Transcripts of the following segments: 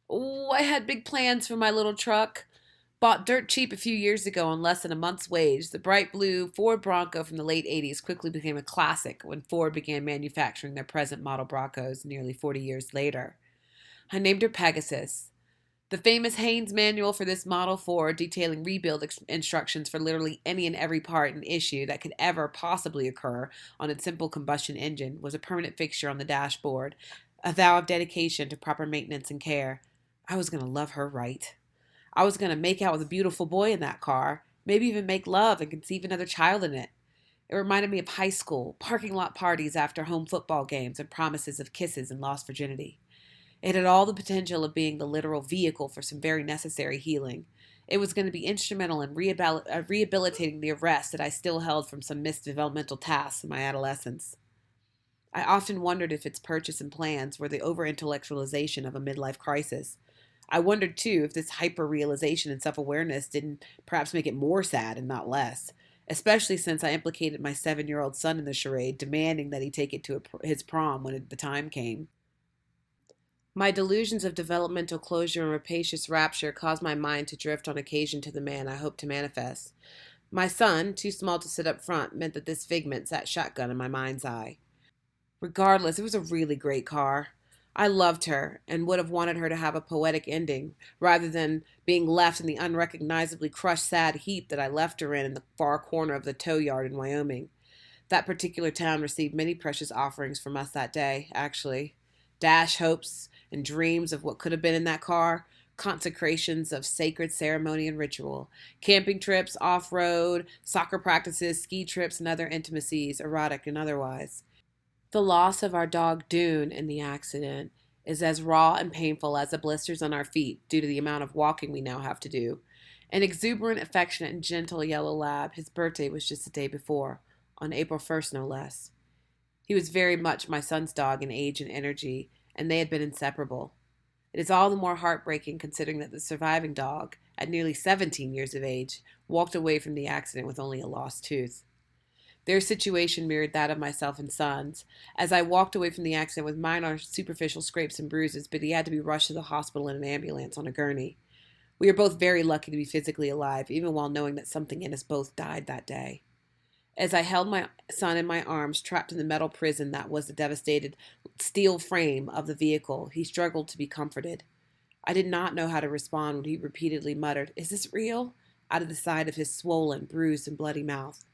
Oh, I had big plans for my little truck. Bought dirt cheap a few years ago on less than a month's wage, the bright blue Ford Bronco from the late 80s quickly became a classic when Ford began manufacturing their present model Broncos nearly 40 years later. I named her Pegasus. The famous Haynes manual for this Model 4, detailing rebuild instructions for literally any and every part and issue that could ever possibly occur on its simple combustion engine, was a permanent fixture on the dashboard, a vow of dedication to proper maintenance and care. I was going to love her right. I was going to make out with a beautiful boy in that car, maybe even make love and conceive another child in it. It reminded me of high school, parking lot parties after home football games, and promises of kisses and lost virginity. It had all the potential of being the literal vehicle for some very necessary healing. It was going to be instrumental in rehabilitating the arrest that I still held from some missed developmental tasks in my adolescence. I often wondered if its purchase and plans were the over intellectualization of a midlife crisis. I wondered, too, if this hyper realization and self awareness didn't perhaps make it more sad and not less, especially since I implicated my 7-year-old son in the charade, demanding that he take it to his prom when the time came. My delusions of developmental closure and rapacious rapture caused my mind to drift on occasion to the man I hoped to manifest. My son, too small to sit up front, meant that this figment sat shotgun in my mind's eye. Regardless, it was a really great car. I loved her and would have wanted her to have a poetic ending, rather than being left in the unrecognizably crushed, sad heap that I left her in the far corner of the tow yard in Wyoming. That particular town received many precious offerings from us that day, actually. Dash hopes and dreams of what could have been in that car, consecrations of sacred ceremony and ritual, camping trips, off road, soccer practices, ski trips, and other intimacies, erotic and otherwise. The loss of our dog Dune in the accident is as raw and painful as the blisters on our feet due to the amount of walking we now have to do. An exuberant, affectionate, and gentle yellow lab, his birthday was just the day before, on April 1st, no less. He was very much my son's dog in age and energy, and they had been inseparable. It is all the more heartbreaking considering that the surviving dog, at nearly 17 years of age, walked away from the accident with only a lost tooth. Their situation mirrored that of myself and son's, as I walked away from the accident with minor superficial scrapes and bruises, but he had to be rushed to the hospital in an ambulance on a gurney. We are both very lucky to be physically alive, even while knowing that something in us both died that day. As I held my son in my arms, trapped in the metal prison that was the devastated steel frame of the vehicle, he struggled to be comforted. I did not know how to respond when he repeatedly muttered, "Is this real?" out of the side of his swollen, bruised, and bloody mouth.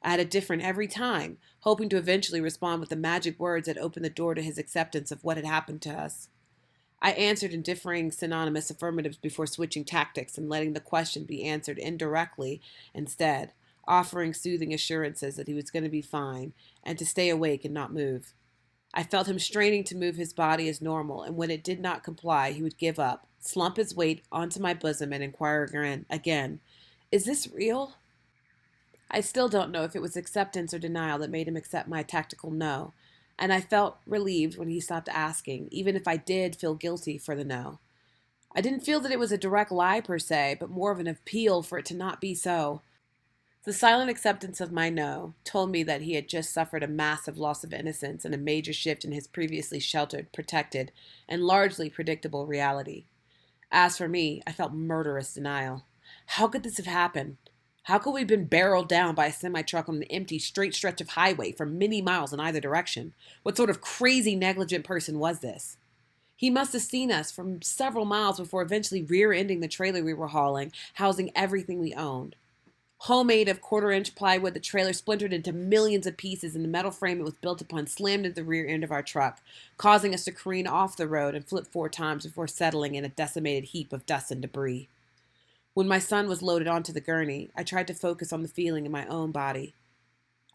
I had a different every time, hoping to eventually respond with the magic words that opened the door to his acceptance of what had happened to us. I answered in differing synonymous affirmatives before switching tactics and letting the question be answered indirectly instead, offering soothing assurances that he was going to be fine and to stay awake and not move. I felt him straining to move his body as normal, and when it did not comply, he would give up, slump his weight onto my bosom, and inquire again, "Is this real?" I still don't know if it was acceptance or denial that made him accept my tactical no, and I felt relieved when he stopped asking, even if I did feel guilty for the no. I didn't feel that it was a direct lie per se, but more of an appeal for it to not be so. The silent acceptance of my no told me that he had just suffered a massive loss of innocence and a major shift in his previously sheltered, protected, and largely predictable reality. As for me, I felt murderous denial. How could this have happened? How could we have been barreled down by a semi truck on an empty, straight stretch of highway for many miles in either direction? What sort of crazy, negligent person was this? He must have seen us from several miles before eventually rear ending the trailer we were hauling, housing everything we owned. Homemade of quarter-inch plywood, the trailer splintered into millions of pieces, and the metal frame it was built upon slammed into the rear end of our truck, causing us to careen off the road and flip 4 times before settling in a decimated heap of dust and debris. When my son was loaded onto the gurney, I tried to focus on the feeling in my own body.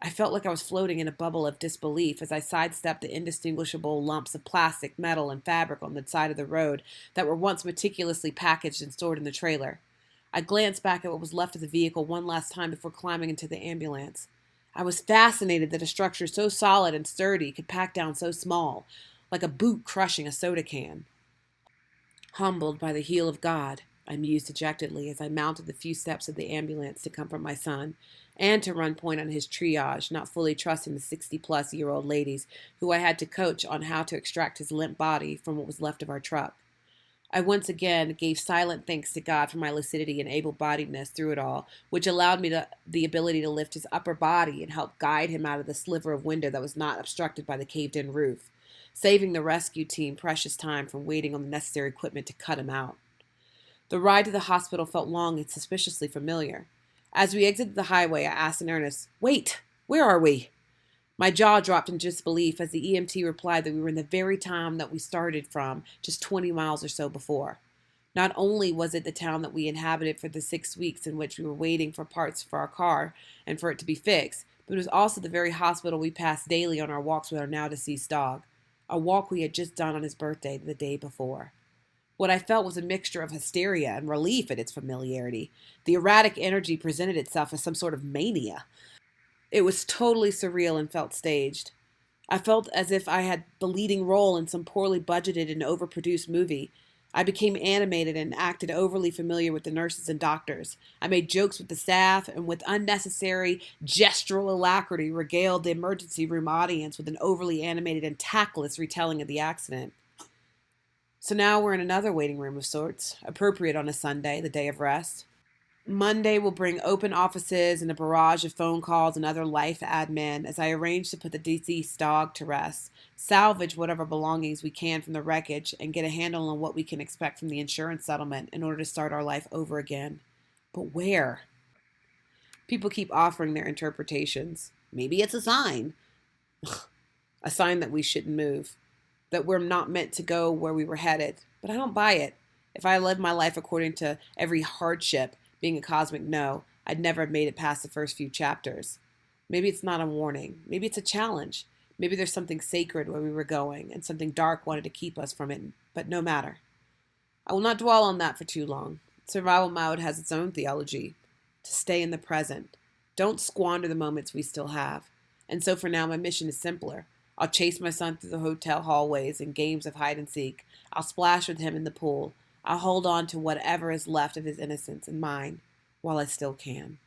I felt like I was floating in a bubble of disbelief as I sidestepped the indistinguishable lumps of plastic, metal, and fabric on the side of the road that were once meticulously packaged and stored in the trailer. I glanced back at what was left of the vehicle one last time before climbing into the ambulance. I was fascinated that a structure so solid and sturdy could pack down so small, like a boot crushing a soda can. Humbled by the heel of God, I mused dejectedly as I mounted the few steps of the ambulance to comfort my son, and to run point on his triage, not fully trusting the 60-plus-year-old ladies who I had to coach on how to extract his limp body from what was left of our truck. I once again gave silent thanks to God for my lucidity and able-bodiedness through it all, which allowed me the ability to lift his upper body and help guide him out of the sliver of window that was not obstructed by the caved-in roof, saving the rescue team precious time from waiting on the necessary equipment to cut him out. The ride to the hospital felt long and suspiciously familiar. As we exited the highway, I asked in earnest, "Wait, where are we?" My jaw dropped in disbelief as the EMT replied that we were in the very town that we started from just 20 miles or so before. Not only was it the town that we inhabited for the 6 weeks in which we were waiting for parts for our car and for it to be fixed, but it was also the very hospital we passed daily on our walks with our now deceased dog, a walk we had just done on his birthday the day before. What I felt was a mixture of hysteria and relief at its familiarity. The erratic energy presented itself as some sort of mania. It was totally surreal and felt staged. I felt as if I had the leading role in some poorly budgeted and overproduced movie. I became animated and acted overly familiar with the nurses and doctors. I made jokes with the staff and with unnecessary gestural alacrity regaled the emergency room audience with an overly animated and tactless retelling of the accident. So now we're in another waiting room of sorts, appropriate on a Sunday, the day of rest. Monday will bring open offices and a barrage of phone calls and other life admin as I arrange to put the deceased dog to rest, salvage whatever belongings we can from the wreckage, and get a handle on what we can expect from the insurance settlement in order to start our life over again. But where? People keep offering their interpretations. Maybe it's a sign. A sign that we shouldn't move, that we're not meant to go where we were headed. But I don't buy it. If I lived my life according to every hardship being a cosmic no, I'd never have made it past the first few chapters. Maybe it's not a warning. Maybe it's a challenge. Maybe there's something sacred where we were going, and something dark wanted to keep us from it, but no matter. I will not dwell on that for too long. Survival mode has its own theology. To stay in the present. Don't squander the moments we still have. And so for now, my mission is simpler. I'll chase my son through the hotel hallways in games of hide and seek. I'll splash with him in the pool. I'll hold on to whatever is left of his innocence and mine while I still can.